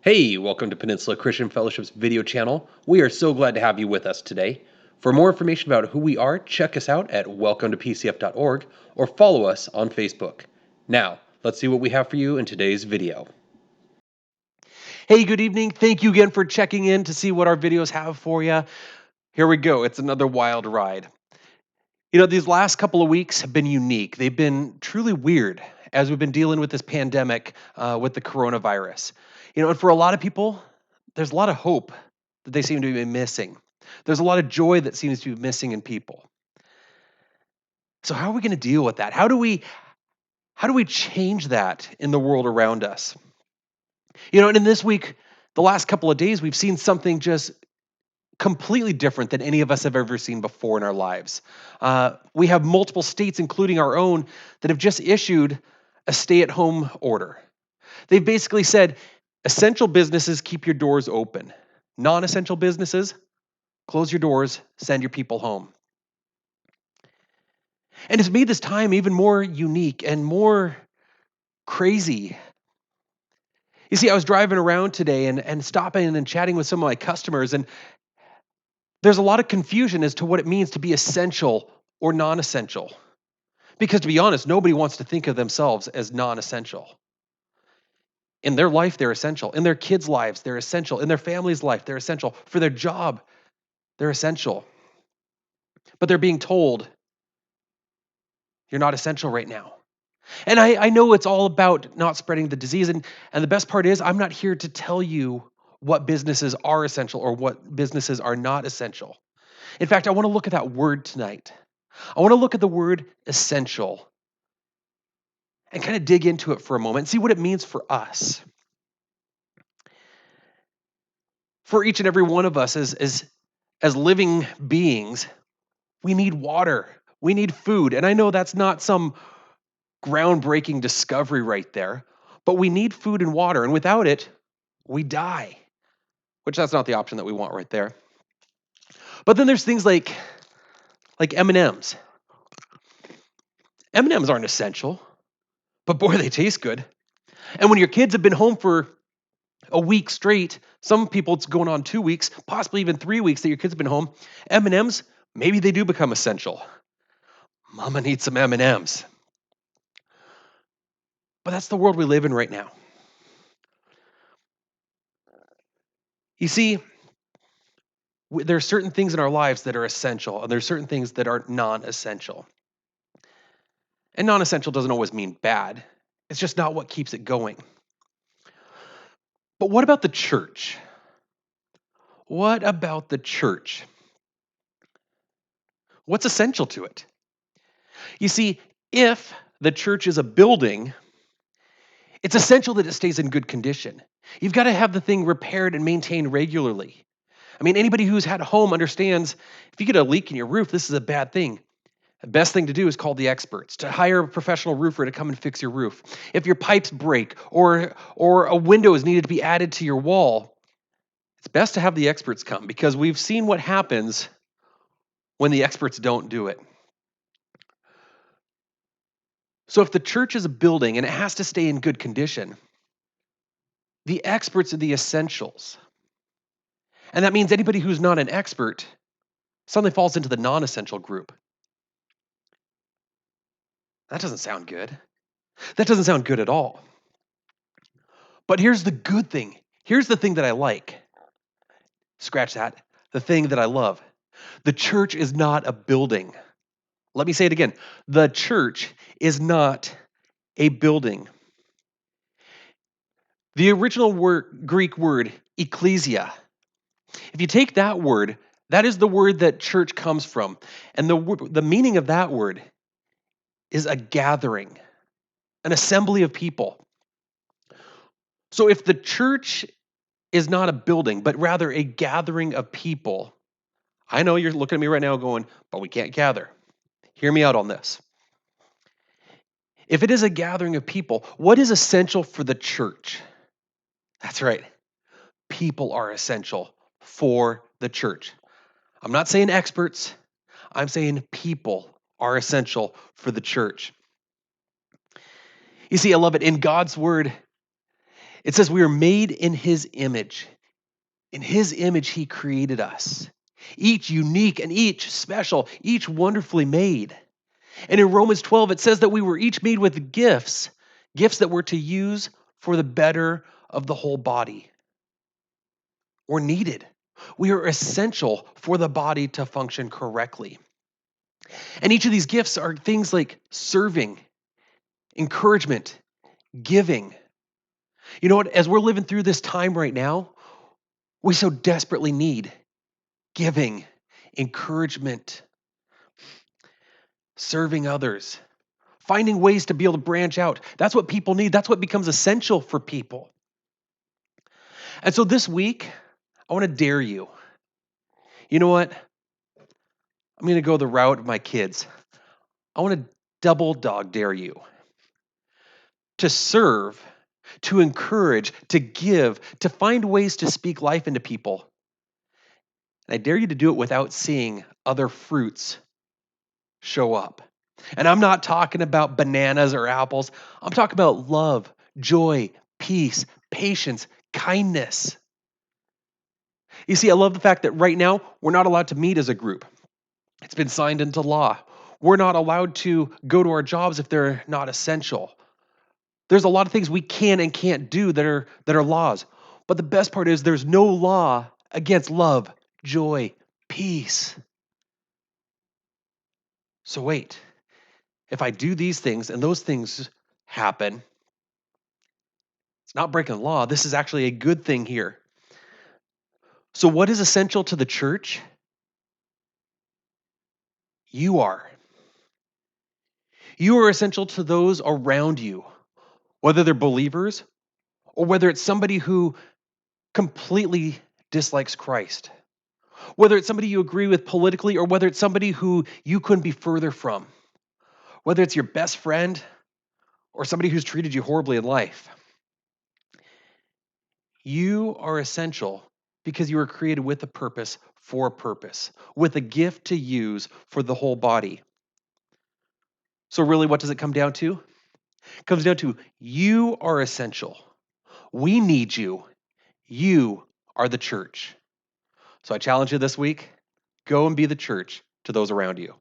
Hey, welcome to Peninsula Christian Fellowship's video channel. We are so glad to have you with us today. For more information about who we are, check us out at welcometopcf.org or follow us on Facebook. Now, let's see what we have for you in today's video. Hey, good evening. Thank you again for checking in to see what our videos have for you. Here we go. It's another wild ride. These last couple of weeks have been unique. They've been truly weird as we've been dealing with this pandemic with the coronavirus. And for a lot of people, there's a lot of hope that they seem to be missing. There's a lot of joy that seems to be missing in people. So how are we going to deal with that? How do we change that in the world around us? And in this week, the last couple of days, we've seen something just completely different than any of us have ever seen before in our lives. We have multiple states, including our own, that have just issued a stay at home order. They've basically said essential businesses, keep your doors open. Non essential businesses, close your doors, send your people home. And it's made this time even more unique and more crazy. You see, I was driving around today and stopping and chatting with some of my customers, and there's a lot of confusion as to what it means to be essential or non essential. Because to be honest, nobody wants to think of themselves as non essential. In their life, they're essential. In their kids' lives, they're essential. In their family's life, they're essential. For their job, they're essential. But they're being told, you're not essential right now. And I know it's all about not spreading the disease. And the best part is, I'm not here to tell you what businesses are essential or what businesses are not essential. In fact, I want to look at that word tonight. I want to look at the word essential and kind of dig into it for a moment and see what it means for us. For each and every one of us as living beings, we need water, we need food. And I know that's not some groundbreaking discovery right there, but we need food and water. And without it, we die, which that's not the option that we want right there. But then there's things like M&Ms. M&Ms aren't essential, but boy, they taste good. And when your kids have been home for a week straight, some people it's going on 2 weeks, possibly even 3 weeks that your kids have been home, M&Ms, maybe they do become essential. Mama needs some M&Ms. But that's the world we live in right now. You see, there are certain things in our lives that are essential, and there are certain things that are non-essential. And non-essential doesn't always mean bad. It's just not what keeps it going. But what about the church? What about the church? What's essential to it? You see, if the church is a building, it's essential that it stays in good condition. You've got to have the thing repaired and maintained regularly. I mean, anybody who's had a home understands if you get a leak in your roof, this is a bad thing. The best thing to do is call the experts, to hire a professional roofer to come and fix your roof. If your pipes break or a window is needed to be added to your wall, it's best to have the experts come because we've seen what happens when the experts don't do it. So if the church is a building and it has to stay in good condition, the experts are the essentials. And that means anybody who's not an expert suddenly falls into the non-essential group. That doesn't sound good. That doesn't sound good at all. But here's the good thing. Here's the thing that I like. Scratch that. The thing that I love. The church is not a building. Let me say it again. The church is not a building. The original Greek word, ecclesia, if you take that word, that is the word that church comes from. And the meaning of that word is a gathering, an assembly of people. So if the church is not a building, but rather a gathering of people, I know you're looking at me right now going, but we can't gather. Hear me out on this. If it is a gathering of people, what is essential for the church? That's right. People are essential for the church. I'm not saying experts. I'm saying people are essential for the church. You see, I love it. In God's word, It says we are made in his image. In his image, he created us. Each unique and each special, each wonderfully made. And in Romans 12, it says that we were each made with gifts, gifts that were to use for the better of the whole body. We're needed. We are essential for the body to function correctly. And each of these gifts are things like serving, encouragement, giving. You know what? As we're living through this time right now, we so desperately need giving, encouragement, serving others, finding ways to be able to branch out. That's what people need. That's what becomes essential for people. And so this week, I want to dare you. You know what? I'm going to go the route of my kids. I want to double dog dare you to serve, to encourage, to give, to find ways to speak life into people. And I dare you to do it without seeing other fruits show up. And I'm not talking about bananas or apples. I'm talking about love, joy, peace, patience, kindness. You see, I love the fact that right now we're not allowed to meet as a group. It's been signed into law. We're not allowed to go to our jobs if they're not essential. There's a lot of things we can and can't do that are laws. But the best part is there's no law against love, joy, peace. So wait, if I do these things and those things happen, it's not breaking the law. This is actually a good thing here. So what is essential to the church? You are. You are essential to those around you, whether they're believers or whether it's somebody who completely dislikes Christ, whether it's somebody you agree with politically or whether it's somebody who you couldn't be further from, whether it's your best friend or somebody who's treated you horribly in life. You are essential because you were created with a purpose for a purpose, with a gift to use for the whole body. So really, what does it come down to? It comes down to you are essential. We need you. You are the church. So I challenge you this week, go and be the church to those around you.